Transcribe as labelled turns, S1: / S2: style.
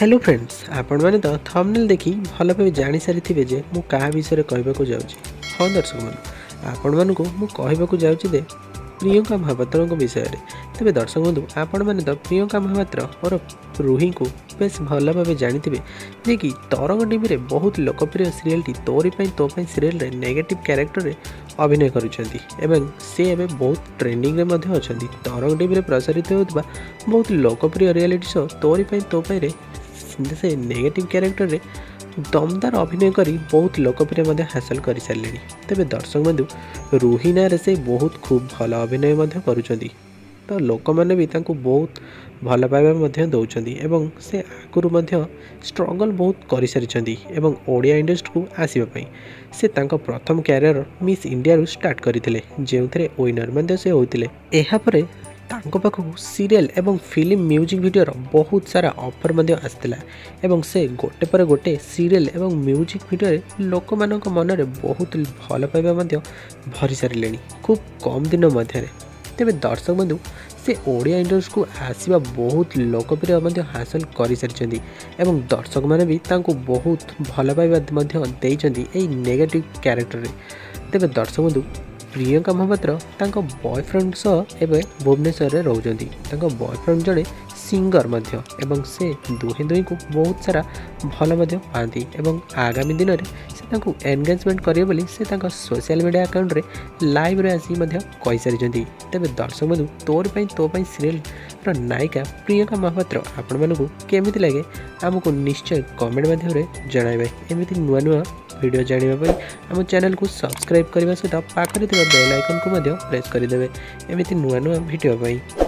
S1: Hello friends, आपण मैंने तो थंबनेल देखी भल भाव जानी सारी थे जे मु क्या विषय कहवाक जाऊँगी। हाँ दर्शक बंधु, आपण मानक मु कहवाक जाऊँगी दे प्रियंका महापात्र विषय में। तेज दर्शक बंधु, आपण मैंने तो प्रियंका महापात्र और रूही को बेस भल भाव जानी जे कि तरंग टीवी रे बहुत लोकप्रिय सीरियल टी तोरी तो सीरियल रे नेगेटिव कैरेक्टर रे अभिनय करुछंती एवं से एबे बहुत ट्रेंडिंग रे मध्य अछंती। तरंग टीवी रे प्रसारित होउतबा बहुत लोकप्रिय रियलिटी शो तोरी रे से नेगेटिव कैरेक्टर रे दमदार अभिनय करी बहुत लोकप्रिय हासिल कर सारे। तेज दर्शक बंधु, रूही ना से बहुत खूब भल अभिनय करुछंती, तो लोक मैंने भी बहुत भल पाइबा दौरान एवं से आगुरी स्ट्रगल बहुत कर सारी एवं ओडिया इंडस्ट्री को आसवाई से प्रथम कैरियर मिस इंडिया रू स्टार्ट करते जो विनर से होते। यापर पाखक सीरियल एवं फिल्म म्यूजिक वीडियो बहुत सारा ऑफर आसाला एवं से गोटे पर गोटे सीरियल एवं म्यूजिक वीडियो लोक मान मन में बहुत भल पाइबा भरी सारे खूब कम दिन मध्य। तेज दर्शक बंधु, से ओडिया इंडस्ट्री को आसवा बहुत लोकप्रिय हासिल कर सारी एवं दर्शक मैंने भी बहुत भल पाइबा नेगेटिव कैरेक्टर रे। तेज दर्शक बंधु, प्रियंका महापात्र बॉयफ्रेंड सह एवं भुवनेश्वर रोचती। बॉयफ्रेंड जड़े सिंगर एवं से दुहे को बहुत सारा भल पाती एवं आगामी दिन में से एंगेजमेंट करेंगे बोली से सोशल मीडिया अकाउंट रे लाइव रे आसी कही सारी। तेज दर्शक बंधु, तो सीरियल नायिका प्रियंका महापात्र आपण मानू केमिति लगे आमको निश्चय कमेंट माध्यम जणाइबे। एमिति नुआ नुआ वीडियो जानिबा आम चैनल को सब्सक्राइब करने सहित पाखरे बेल आइकन को प्रेस करदे एमिति नुआ नुआ वीडियो।